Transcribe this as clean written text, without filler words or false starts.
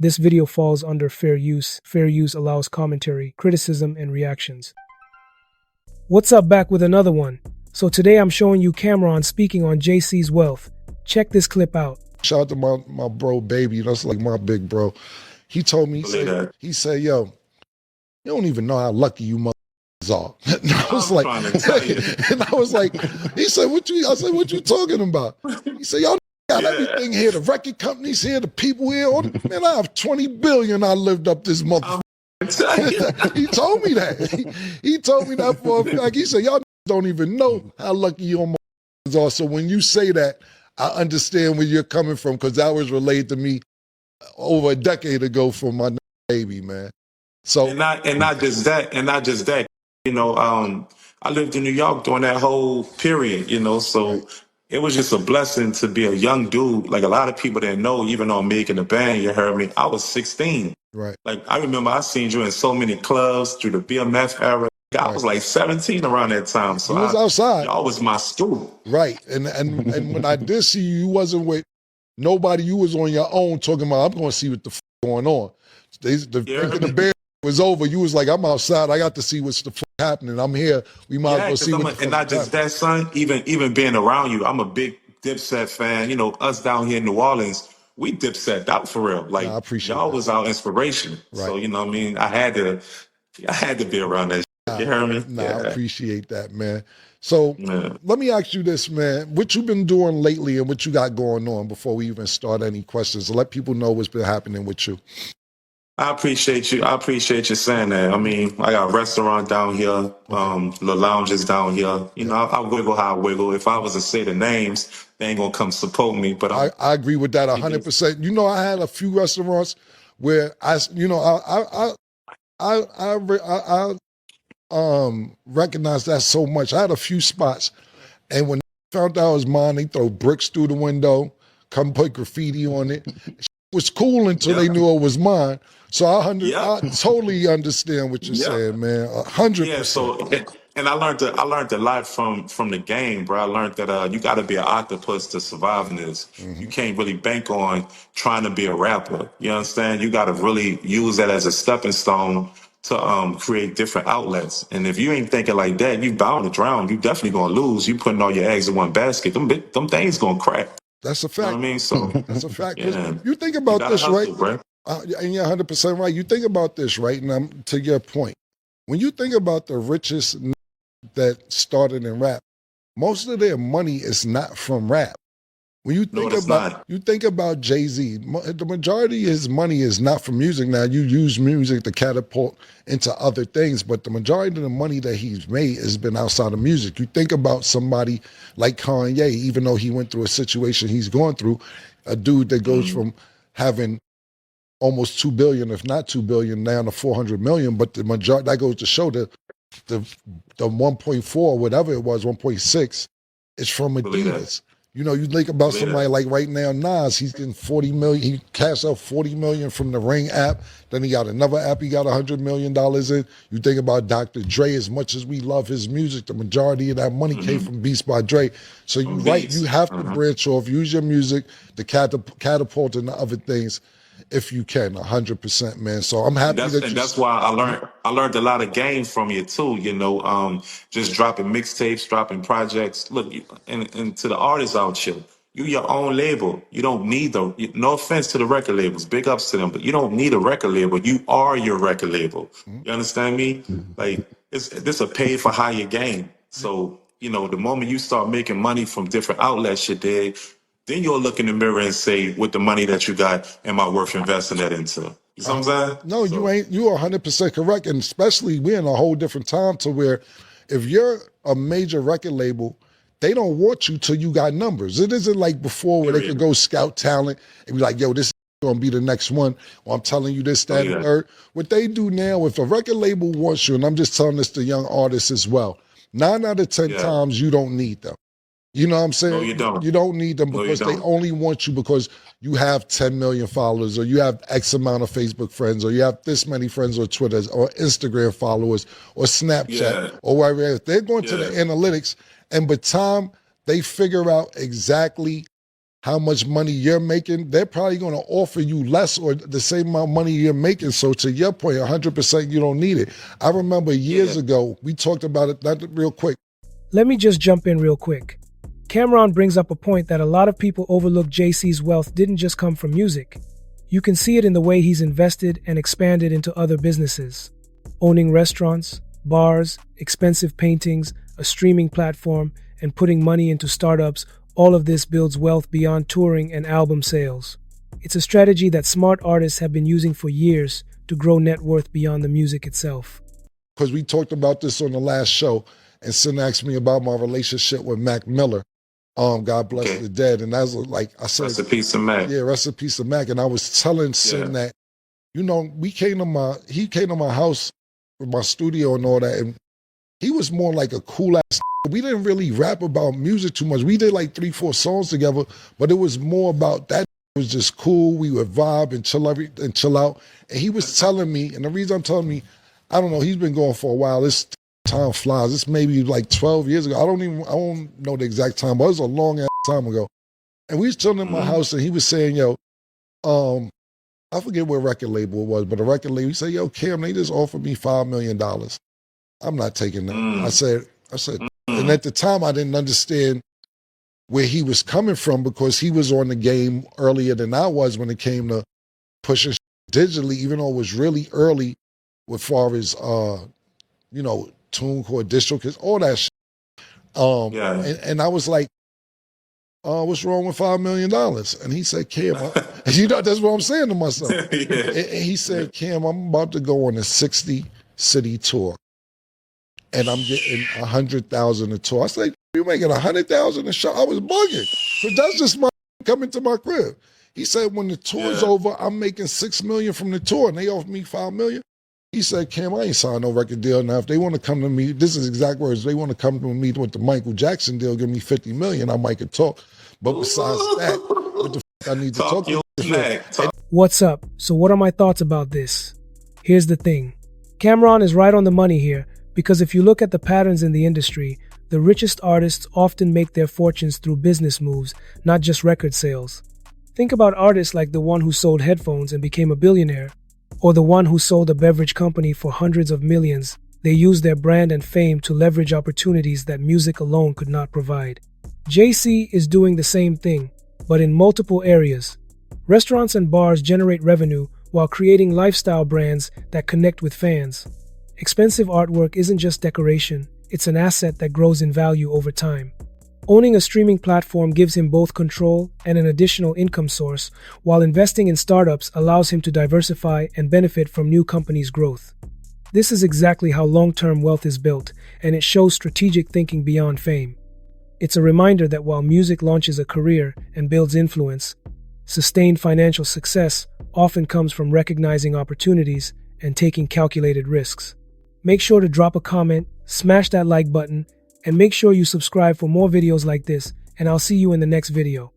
This video falls under fair use. Fair use allows commentary, criticism, and reactions. What's up, back with another one. So today I'm showing you Camron speaking on JC's wealth. Check this clip out. Shout out to my bro, Baby. That's like my big bro. He told me, he said, yo, you don't even know how lucky you motherfuckers are. And I was like, and I was like, he said, I said, what you talking about? He said, y'all got everything here, the record companies here, the people here. Man, I have 20 billion I lived up this motherfucker. He told me that. He told me that for a fact. He said, y'all don't even know how lucky your motherfuckers are. So when you say that, I understand where you're coming from, because that was relayed to me over a decade ago from my baby, man. So and not just that, you know, I lived in New York during that whole period, you know, so right. It was just a blessing to be a young dude. Like, a lot of people didn't know, even though I'm making the band, you heard me, I was 16. Right. Like, I remember I seen you in so many clubs through the BMF era. I was like 17 around that time. So you was outside. Y'all was my school. Right. And when I did see you, you wasn't with nobody. You was on your own talking about, I'm going to see what the going on. The band was over. You was like, I'm outside. I got to see what's the happening. I'm here. We might as well see what and not just that, son. Even being around you, I'm a big Dipset fan. You know, us down here in New Orleans, we Dipset out for real. Like, I appreciate y'all that. was our inspiration. Right. So, you know what I mean? I had to be around that. You hear me? I appreciate that, man. So let me ask you this, man. What you been doing lately and what you got going on before we even start any questions? Let people know what's been happening with you. I appreciate you. I appreciate you saying that. I mean, I got a restaurant down here, the lounges down here. You know, I wiggle how I wiggle. If I was to say the names, they ain't gonna come support me. But I agree with that 100%. You know, I had a few restaurants where I recognize that so much. I had a few spots, and when they found out it was mine, they throw bricks through the window, come put graffiti on it. It was cool until they knew it was mine. So I totally understand what you're saying, man. 100%. Yeah. So, and I learned a lot from the game, bro. I learned that you got to be an octopus to survive in this. You can't really bank on trying to be a rapper. You understand? You got to really use that as a stepping stone to create different outlets. And if you ain't thinking like that, you bound to drown. You definitely gonna lose. You putting all your eggs in one basket. Them things gonna crack. That's a fact. You know what I mean? So that's a fact. You think about this, right? And you're 100% right. You think about this, right? And I'm to your point. When you think about the richest that started in rap, most of their money is not from rap. When you think about Jay-Z, the majority of his money is not from music. Now, you use music to catapult into other things, but the majority of the money that he's made has been outside of music. You think about somebody like Kanye, even though he went through a situation he's going through, a dude that goes from having almost 2 billion, if not 2 billion, down to 400 million, but the majority, that goes to show that the 1.4, whatever it was, 1.6, is from Adidas. You know, you think about somebody like right now, Nas, he's getting 40 million. He cashed out 40 million from the Ring app. Then he got another app he got $100 million in. You think about Dr. Dre, as much as we love his music, the majority of that money came from Beats by Dre. So you're right, you have to branch off, use your music to catapult into other things if you can, 100%, man. So I'm happy that's why I learned a lot of game from you too. You know, just dropping mixtapes, dropping projects. Look, and to the artists out here, you your own label. You don't need no offense to the record labels, big ups to them, but you don't need a record label. You are your record label. You understand me? Like, this a pay for hire game. So, you know, the moment you start making money from different outlets, you dig, then you'll look in the mirror and say, with the money that you got, am I worth investing that into? You know what I'm saying? No, you ain't. You are 100% correct. And especially we're in a whole different time to where if you're a major record label, they don't want you till you got numbers. It isn't like before where they could go scout talent and be like, yo, this is going to be the next one. Or I'm telling you this, that, and third. What they do now, if a record label wants you, and I'm just telling this to young artists as well, 9 out of 10 times you don't need them. You know what I'm saying? No, you don't. You don't need them because they only want you because you have 10 million followers, or you have X amount of Facebook friends, or you have this many friends on Twitter, or Instagram followers, or Snapchat, or whatever. They're going to the analytics, and by the time they figure out exactly how much money you're making, they're probably going to offer you less or the same amount of money you're making. So to your point, 100% you don't need it. I remember years ago, we talked about it, not real quick. Let me just jump in real quick. Camron brings up a point that a lot of people overlook. JC's wealth didn't just come from music. You can see it in the way he's invested and expanded into other businesses. Owning restaurants, bars, expensive paintings, a streaming platform, and putting money into startups. All of this builds wealth beyond touring and album sales. It's a strategy that smart artists have been using for years to grow net worth beyond the music itself. Because we talked about this on the last show, and Sin asked me about my relationship with Mac Miller. God bless the dead. And that's like I said, rest in peace of Mac. Yeah, rest in peace of Mac. And I was telling Sin that, you know, he came to my house with my studio and all that, and he was more like a cool ass. We didn't really rap about music too much. We did like 3-4 songs together, but it was more about that. It was just cool. We would vibe and chill out. And he was telling me, and the reason I'm telling me, I don't know, he's been going for a while. This time flies. It's maybe like 12 years ago. I don't know the exact time, but it was a long ass time ago. And we was chilling in my house, and he was saying, yo, I forget what record label it was, but a record label, he said, yo, Cam, they just offered me $5 million. I'm not taking that. I said, and at the time I didn't understand where he was coming from because he was on the game earlier than I was when it came to pushing digitally, even though it was really early as far as, you know, TuneCore, DistroKid, all that shit. And I was like, what's wrong with $5 million? And he said, Cam, you know, that's what I'm saying to myself. And he said, Cam, I'm about to go on a 60-city tour. And I'm getting 100,000 a tour. I said, you're making 100,000 a show? I was bugging. But that's just my coming to my crib. He said, when the tour's over, I'm making $6 million from the tour, and they offered me $5 million. He said, Cam, I ain't signed no record deal now. If they want to come to me, this is exact words, they want to come to me with the Michael Jackson deal, give me $50 million, I might could talk. But besides that, what the I need to talk to. What's up? So what are my thoughts about this? Here's the thing. Camron is right on the money here, because if you look at the patterns in the industry, the richest artists often make their fortunes through business moves, not just record sales. Think about artists like the one who sold headphones and became a billionaire, or the one who sold a beverage company for hundreds of millions. They used their brand and fame to leverage opportunities that music alone could not provide. JC is doing the same thing, but in multiple areas. Restaurants and bars generate revenue while creating lifestyle brands that connect with fans. Expensive artwork isn't just decoration, it's an asset that grows in value over time. Owning a streaming platform gives him both control and an additional income source, while investing in startups allows him to diversify and benefit from new companies' growth. This is exactly how long-term wealth is built, and it shows strategic thinking beyond fame. It's a reminder that while music launches a career and builds influence, sustained financial success often comes from recognizing opportunities and taking calculated risks. Make sure to drop a comment, smash that like button, and make sure you subscribe for more videos like this, and I'll see you in the next video.